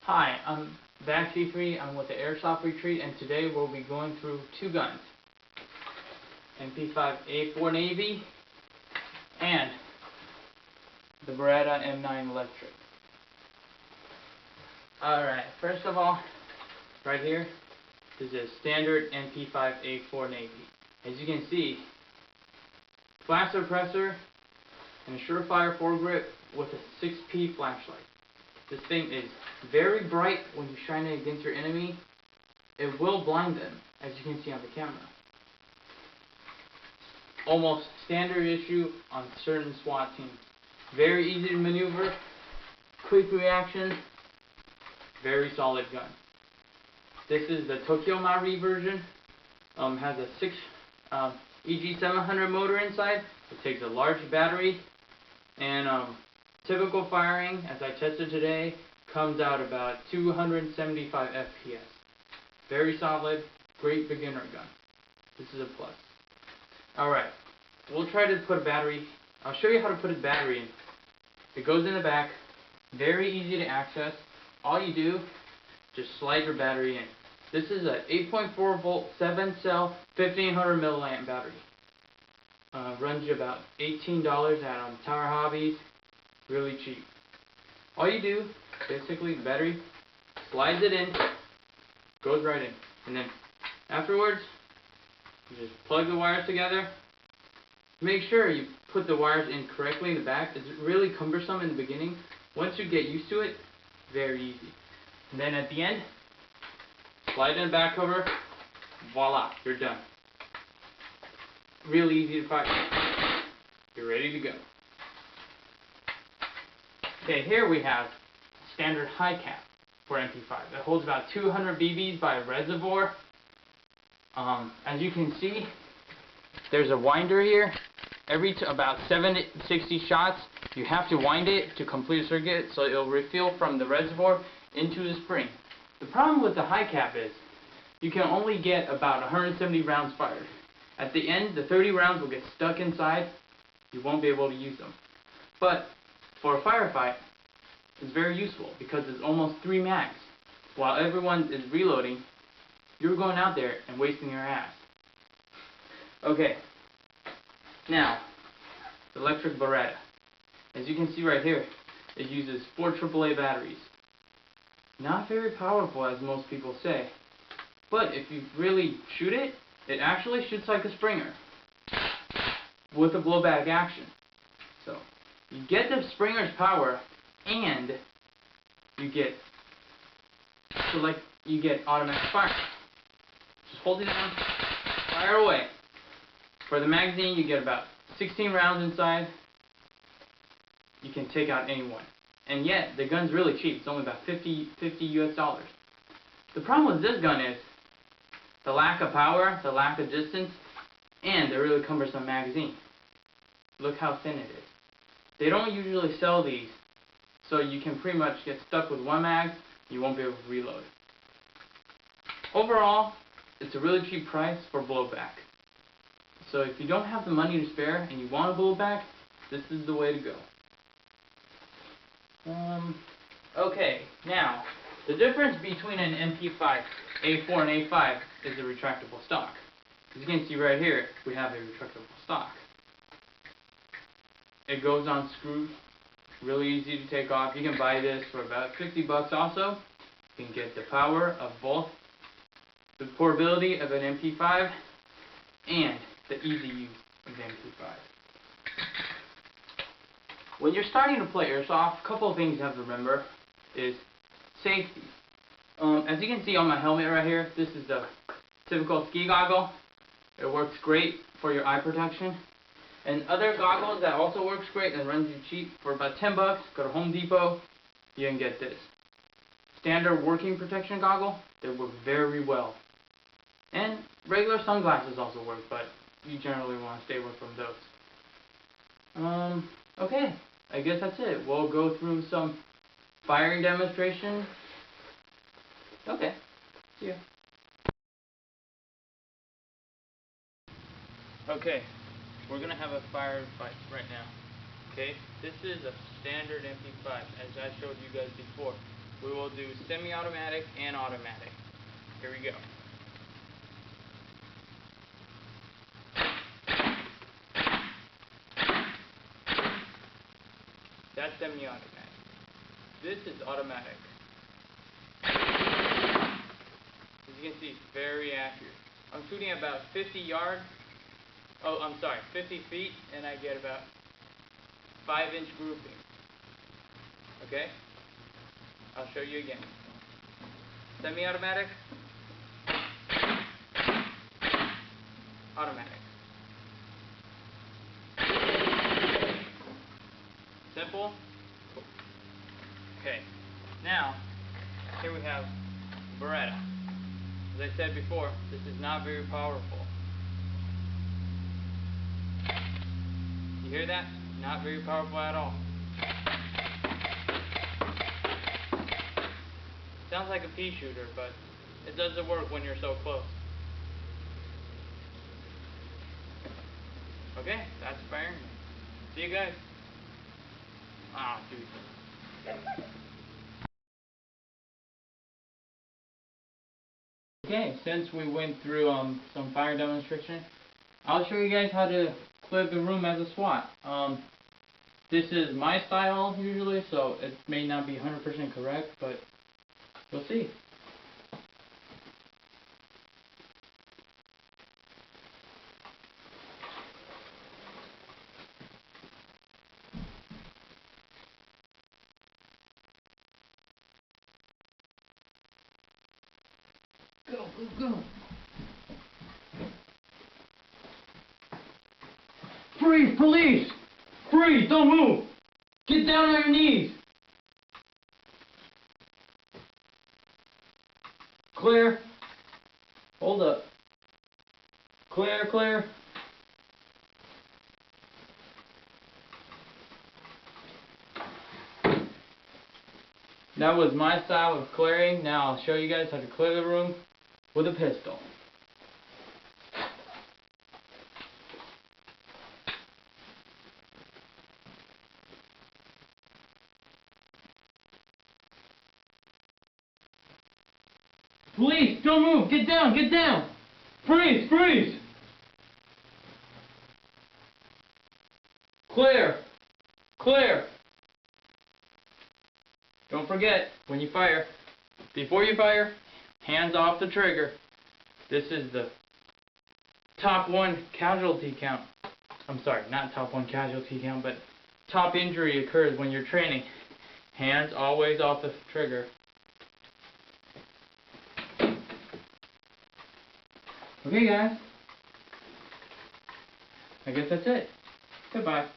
Hi, I'm Back-C3. I'm with the Airsoft Retreat, and today we'll be going through two guns, MP5A4 Navy and the Beretta M9 Electric. Alright, first of all, right here is a standard MP5A4 Navy. As you can see, flash suppressor and a surefire foregrip with a 6P flashlight. This thing is very bright when you shine it against your enemy. It will blind them, as you can see on the camera. Almost standard issue on certain SWAT teams. Very easy to maneuver, quick reaction, very solid gun. This is the Tokyo Marui version. Has a 6 EG700 motor inside. It takes a large battery, and typical firing, as I tested today, comes out about 275 FPS. Very solid, great beginner gun. This is a plus. Alright, we'll try to put a battery. I'll show you how to put a battery in. It goes in the back, very easy to access. All you do, just slide your battery in. This is a 8.4 volt, 7 cell, 1500 milliamp battery. Runs you about $18 at Tower Hobbies. Really cheap. All you do, basically, the battery slides it in, goes right in, and then afterwards, you just plug the wires together. Make sure you put the wires in correctly in the back. It's really cumbersome in the beginning. Once you get used to it, very easy. And then at the end, slide in the back cover. Voila, you're done. Really easy to fire. You're ready to go. Okay, here we have standard high cap for MP5. It holds about 200 BBs by reservoir. As you can see, there's a winder here. Every about 760 shots, you have to wind it to complete a circuit, so it'll refill from the reservoir into the spring. The problem with the high cap is you can only get about 170 rounds fired. At the end, the 30 rounds will get stuck inside. You won't be able to use them. But for a firefight, it's very useful because it's almost 3 mags. While everyone is reloading, you're going out there and wasting your ass. Okay, now, the electric Beretta. As you can see right here, it uses 4 AAA batteries. Not very powerful, as most people say, but if you really shoot it, it actually shoots like a Springer with a blowback action. So, you get the Springer's power, and you get automatic fire. Just hold it down, fire away. For the magazine, you get about 16 rounds inside. You can take out anyone. And yet, the gun's really cheap. It's only about $50 US. The problem with this gun is the lack of power, the lack of distance, and the really cumbersome magazine. Look how thin it is. They don't usually sell these, so you can pretty much get stuck with one mag. You won't be able to reload. Overall, it's a really cheap price for blowback. So if you don't have the money to spare and you want a blowback, this is the way to go. Okay, now, the difference between an MP5 A4 and A5 is the retractable stock. As you can see right here, we have a retractable stock. It goes on screws, really easy to take off. You can buy this for about $50 also. You can get the power of both the portability of an MP5 and the easy use of the MP5. When you're starting to play airsoft, a couple of things you have to remember is safety. As you can see on my helmet right here, this is the typical ski goggle. It works great for your eye protection. And other goggles that also works great and runs you cheap for about $10, go to Home Depot, you can get this. Standard working protection goggle, they work very well. And regular sunglasses also work, but you generally want to stay away from those. Okay, I guess that's it. We'll go through some firing demonstration. Okay, see ya. Okay, we're gonna have a firefight right now. Okay, this is a standard MP5, as I showed you guys before. we will do semi-automatic and automatic. Here we go. That's semi-automatic. This is automatic. As you can see, it's very accurate. I'm shooting about 50 yards. Oh, I'm sorry, 50 feet, and I get about 5-inch grouping. Okay? I'll show you again. Semi-automatic. Automatic. Simple. Okay. Now, here we have Beretta. As I said before, this is not very powerful. You hear that? Not very powerful at all. Sounds like a pea shooter, but it doesn't work when you're so close. Okay, that's firing. See you guys. Ah, dude. Okay, since we went through some fire demonstration, I'll show you guys how to clear the room as a SWAT. This is my style usually, so it may not be 100% correct, but we'll see. Go, go, go. Freeze, police! Freeze, don't move! Get down on your knees! Clear. Hold up. Clear, clear. That was my style of clearing. Now I'll show you guys how to clear the room with a pistol. Police, don't move! Get down! Get down! Freeze! Freeze! Clear! Clear! Don't forget, when you fire, before you fire, hands off the trigger. This is the top 1 casualty count. I'm sorry, not top 1 casualty count, but top injury occurs when you're training. Hands always off the trigger. Okay guys, I guess that's it. Goodbye.